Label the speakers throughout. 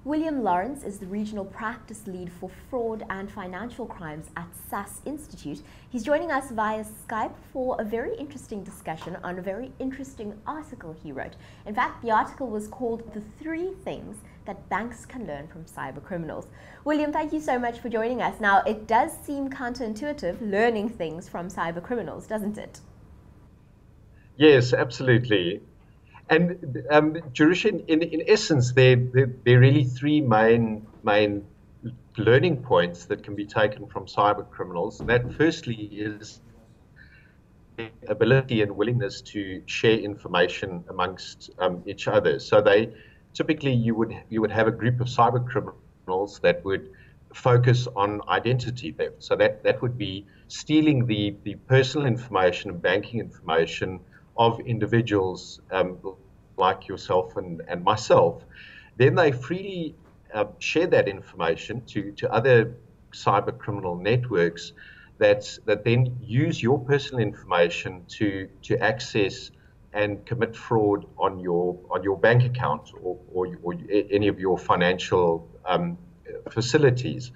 Speaker 1: William Lawrence is the Regional Practice Lead for Fraud and Financial Crimes at SAS Institute. He's joining us via Skype for a very interesting discussion on a very interesting article he wrote. In fact, the article was called "The 3 Things That Banks Can Learn from Cyber Criminals." William, thank you so much for joining us. Now, it does seem counterintuitive learning things from cyber criminals, doesn't it?
Speaker 2: Yes, absolutely. And Jerusha, in essence, there are really 3 main learning points that can be taken from cyber criminals. And that firstly is their ability and willingness to share information amongst each other. So they typically you would have a group of cyber criminals that would focus on identity theft. So that would be stealing the personal information and banking information of individuals like yourself and myself. Then they freely share that information to other cyber criminal networks that then use your personal information to access and commit fraud on your bank account or any of your financial facilities.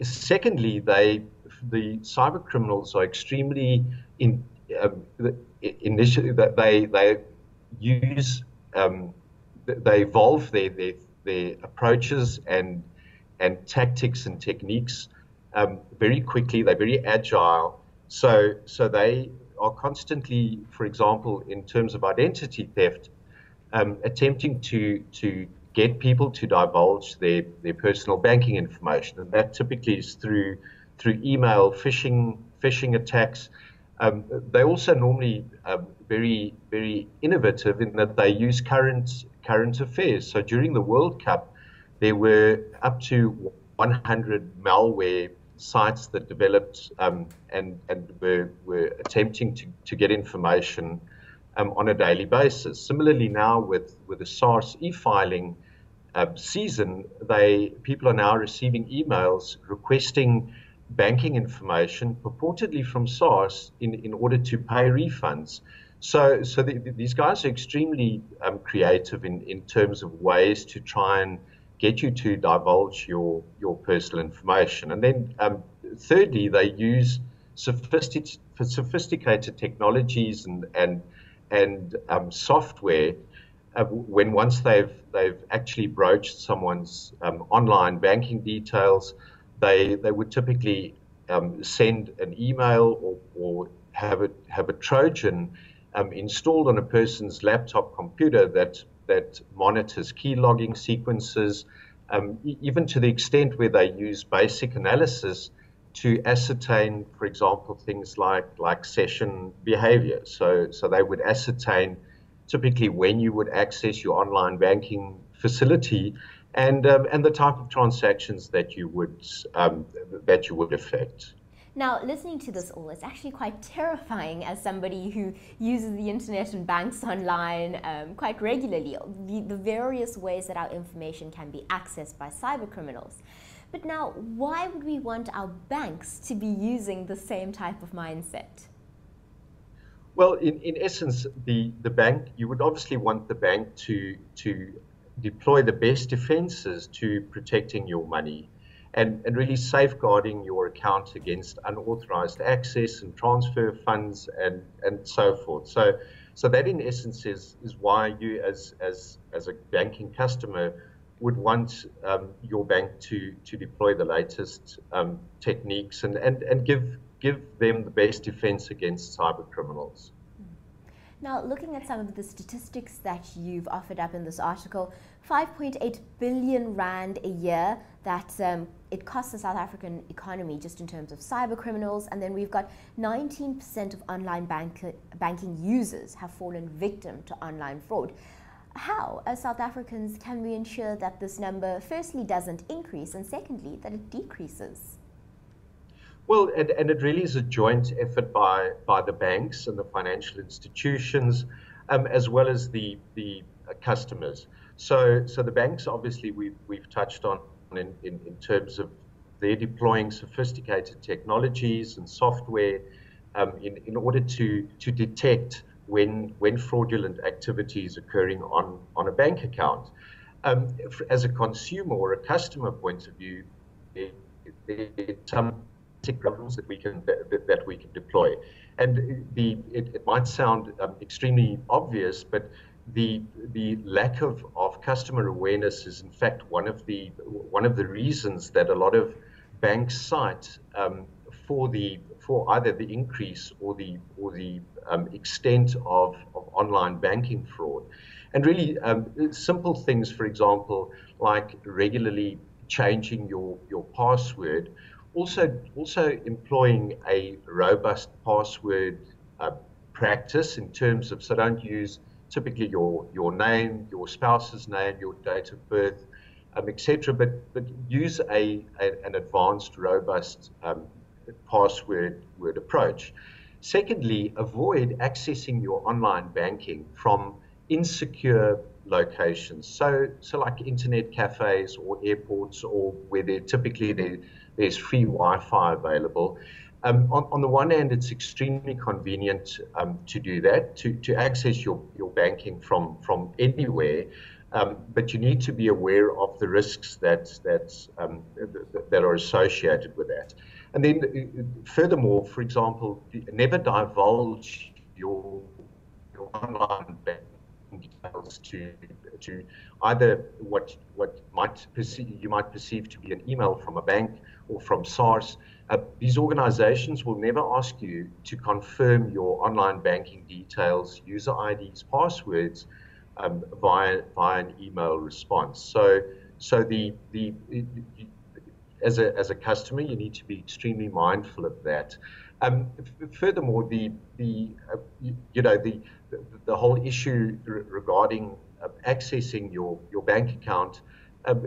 Speaker 2: Secondly, the cyber criminals are extremely initially that they use they evolve their approaches and tactics and techniques very quickly. They're very agile, so they are constantly, for example, in terms of identity theft, attempting to get people to divulge their personal banking information, and that typically is through email phishing attacks. They also normally very, very innovative in that they use current affairs. So during the World Cup, there were up to 100 malware sites that developed and were attempting to get information on a daily basis. Similarly, now with the SARS e-filing season, people are now receiving emails requesting banking information purportedly from SARS in order to pay refunds. So these guys are extremely creative in terms of ways to try and get you to divulge your personal information. And then thirdly, they use sophisticated technologies and software when once they've actually broached someone's online banking details. They would typically send an email or have a Trojan installed on a person's laptop computer that monitors key logging sequences, even to the extent where they use basic analysis to ascertain, for example, things like session behavior. So they would ascertain typically when you would access your online banking facility and the type of transactions that you would effect.
Speaker 1: Now, listening to this all, it's actually quite terrifying as somebody who uses the internet and banks online quite regularly, the various ways that our information can be accessed by cyber criminals. But now, why would we want our banks to be using the same type of mindset?
Speaker 2: Well, in essence, the bank, you would obviously want the bank to deploy the best defenses to protecting your money and really safeguarding your account against unauthorized access and transfer of funds and so forth. So that in essence is why you as a banking customer would want your bank to deploy the latest techniques and give them the best defense against cyber criminals.
Speaker 1: Now, looking at some of the statistics that you've offered up in this article, 5.8 billion rand a year that it costs the South African economy just in terms of cyber criminals, and then we've got 19% of online banking users have fallen victim to online fraud. How, as South Africans, can we ensure that this number firstly doesn't increase and secondly that it decreases?
Speaker 2: Well, and it really is a joint effort by the banks and the financial institutions, as well as the customers. So the banks, obviously, we've touched on in terms of they're deploying sophisticated technologies and software in order to detect when fraudulent activity is occurring on a bank account. As a consumer or a customer point of view, there are some problems that we can deploy, and it might sound extremely obvious, but the lack of customer awareness is in fact one of the reasons that a lot of banks cite for either the increase or the extent of online banking fraud. And really simple things, for example, like regularly changing your password, also employing a robust password practice in terms of, so don't use typically your name, your spouse's name, your date of birth, etc., but use an advanced, robust password approach. Secondly, avoid accessing your online banking from insecure locations, so like internet cafes or airports, or where there's free Wi-Fi available. On the one hand, it's extremely convenient to do that, to access your banking from anywhere, but you need to be aware of the risks that are associated with that. And then furthermore, for example, never divulge your online banking details to either what you might perceive to be an email from a bank or from SARS. These organizations will never ask you to confirm your online banking details, user IDs, passwords via an email response. So as a customer, you need to be extremely mindful of that. Furthermore, the whole issue regarding accessing your bank account,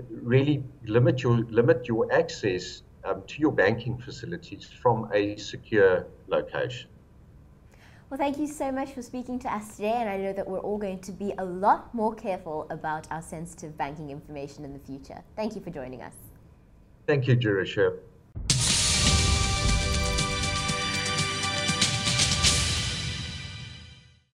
Speaker 2: really limit your access to your banking facilities from a secure location.
Speaker 1: Well, thank you so much for speaking to us today, and I know that we're all going to be a lot more careful about our sensitive banking information in the future. Thank you for joining us.
Speaker 2: Thank you, Jerusha.